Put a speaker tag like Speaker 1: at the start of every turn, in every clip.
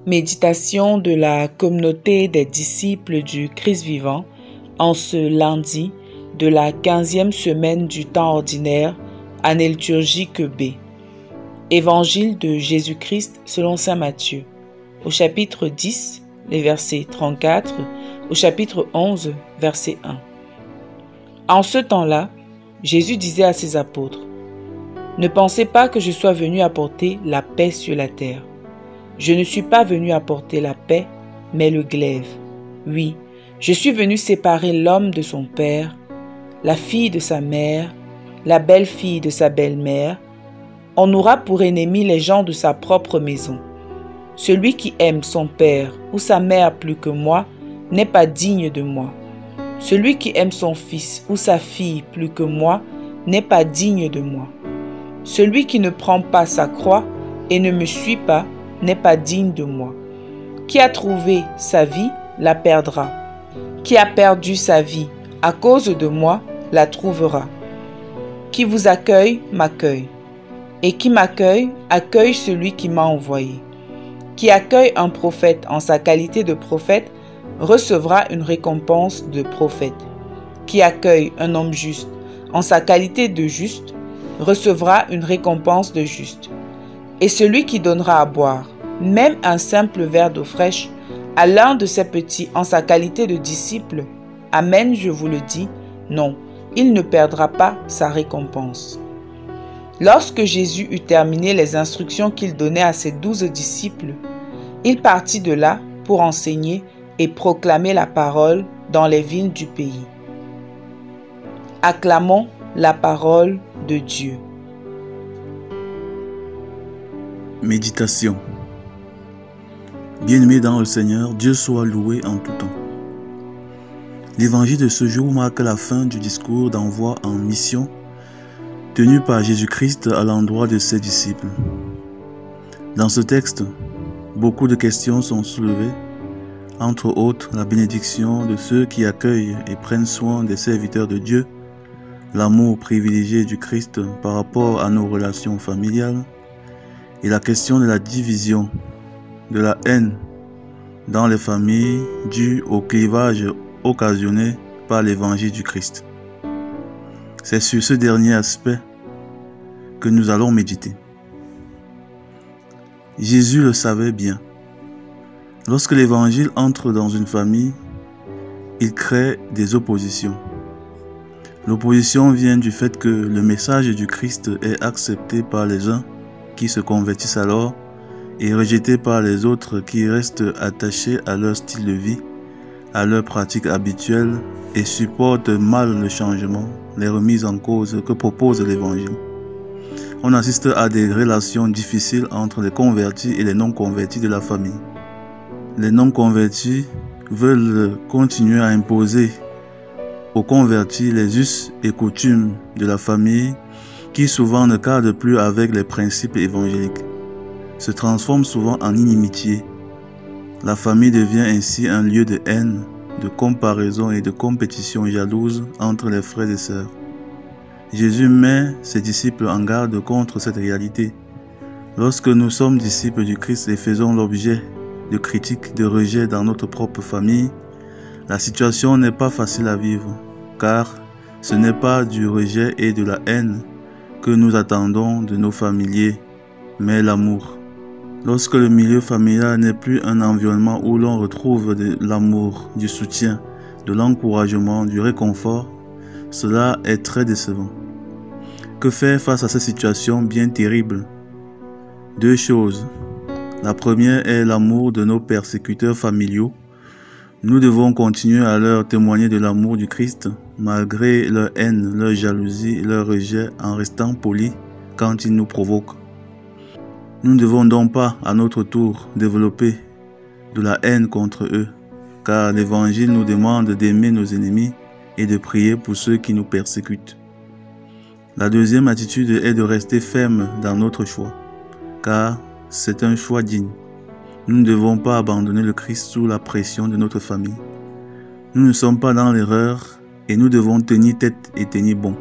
Speaker 1: Méditation de la communauté des disciples du Christ vivant en ce lundi de la 15e semaine du temps ordinaire, année liturgique B. Évangile de Jésus-Christ selon saint Matthieu, au chapitre 10, les versets 34, au chapitre 11, verset 1. En ce temps-là, Jésus disait à ses apôtres: « Ne pensez pas que je sois venu apporter la paix sur la terre. Je ne suis pas venu apporter la paix, mais le glaive. Oui, je suis venu séparer l'homme de son père, la fille de sa mère, la belle-fille de sa belle-mère. On aura pour ennemis les gens de sa propre maison. Celui qui aime son père ou sa mère plus que moi n'est pas digne de moi. Celui qui aime son fils ou sa fille plus que moi n'est pas digne de moi. Celui qui ne prend pas sa croix et ne me suit pas n'est pas digne de moi. Qui a trouvé sa vie la perdra. Qui a perdu sa vie à cause de moi la trouvera. Qui vous accueille m'accueille. Et qui m'accueille accueille celui qui m'a envoyé. Qui accueille un prophète en sa qualité de prophète recevra une récompense de prophète. Qui accueille un homme juste en sa qualité de juste recevra une récompense de juste. Et celui qui donnera à boire, même un simple verre d'eau fraîche, à l'un de ses petits en sa qualité de disciple, amen, je vous le dis, non, il ne perdra pas sa récompense. » Lorsque Jésus eut terminé les instructions qu'il donnait à ses 12 disciples, il partit de là pour enseigner et proclamer la parole dans les villes du pays. Acclamons la parole de Dieu.
Speaker 2: Méditation. Bien-aimés dans le Seigneur, Dieu soit loué en tout temps. L'évangile de ce jour marque la fin du discours d'envoi en mission tenu par Jésus-Christ à l'endroit de ses disciples. Dans ce texte, beaucoup de questions sont soulevées, entre autres la bénédiction de ceux qui accueillent et prennent soin des serviteurs de Dieu, l'amour privilégié du Christ par rapport à nos relations familiales, et la question de la division, de la haine dans les familles due au clivage occasionné par l'évangile du Christ. C'est sur ce dernier aspect que nous allons méditer. Jésus le savait bien. Lorsque l'évangile entre dans une famille, il crée des oppositions. L'opposition vient du fait que le message du Christ est accepté par les uns qui se convertissent alors et rejeté par les autres qui restent attachés à leur style de vie, à leurs pratiques habituelles et supportent mal le changement, les remises en cause que propose l'évangile. On assiste à des relations difficiles entre les convertis et les non-convertis de la famille. Les non-convertis veulent continuer à imposer aux convertis les us et coutumes de la famille qui souvent ne cadrent plus avec les principes évangéliques, se transforment souvent en inimitié. La famille devient ainsi un lieu de haine, de comparaison et de compétition jalouse entre les frères et sœurs. Jésus met ses disciples en garde contre cette réalité. Lorsque nous sommes disciples du Christ et faisons l'objet de critiques, de rejets dans notre propre famille, la situation n'est pas facile à vivre, car ce n'est pas du rejet et de la haine que nous attendons de nos familiers, mais l'amour. Lorsque le milieu familial n'est plus un environnement où l'on retrouve de l'amour, du soutien, de l'encouragement, du réconfort, cela est très décevant. Que faire face à cette situation bien terrible? Deux choses. La première est l'amour de nos persécuteurs familiaux. Nous devons continuer à leur témoigner de l'amour du Christ, malgré leur haine, leur jalousie, leur rejet, en restant polis quand ils nous provoquent. Nous ne devons donc pas, à notre tour, développer de la haine contre eux, car l'Évangile nous demande d'aimer nos ennemis et de prier pour ceux qui nous persécutent. La deuxième attitude est de rester ferme dans notre choix, car c'est un choix digne. Nous ne devons pas abandonner le Christ sous la pression de notre famille. Nous ne sommes pas dans l'erreur et nous devons tenir tête et tenir bon.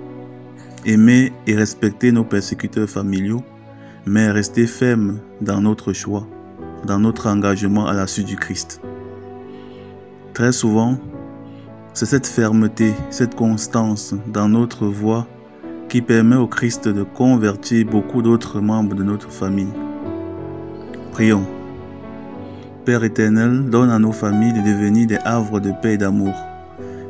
Speaker 2: Aimer et respecter nos persécuteurs familiaux, mais rester ferme dans notre choix. dans notre engagement à la suite du Christ. Très souvent, c'est cette fermeté, cette constance dans notre voie qui permet au Christ de convertir beaucoup d'autres membres de notre famille. Prions. Père éternel, donne à nos familles de devenir des havres de paix et d'amour.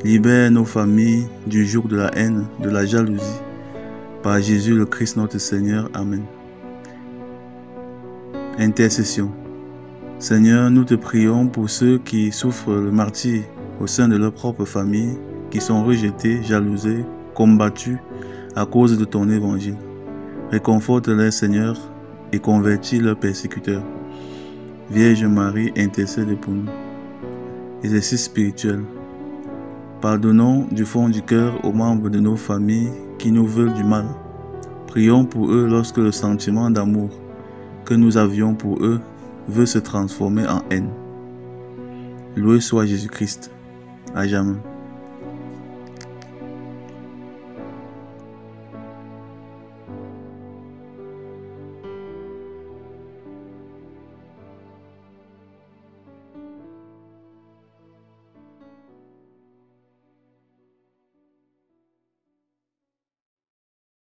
Speaker 2: Libère nos familles du joug de la haine, de la jalousie. Par Jésus le Christ notre Seigneur. Amen. Intercession. Seigneur, nous te prions pour ceux qui souffrent le martyre au sein de leur propre famille, qui sont rejetés, jalousés, combattus à cause de ton évangile. Réconforte-les, Seigneur, et convertis leurs persécuteurs. Vierge Marie, intercède pour nous. Exercice spirituel. Pardonnons du fond du cœur aux membres de nos familles qui nous veulent du mal. Prions pour eux lorsque le sentiment d'amour que nous avions pour eux veut se transformer en haine. Loué soit Jésus-Christ, à jamais.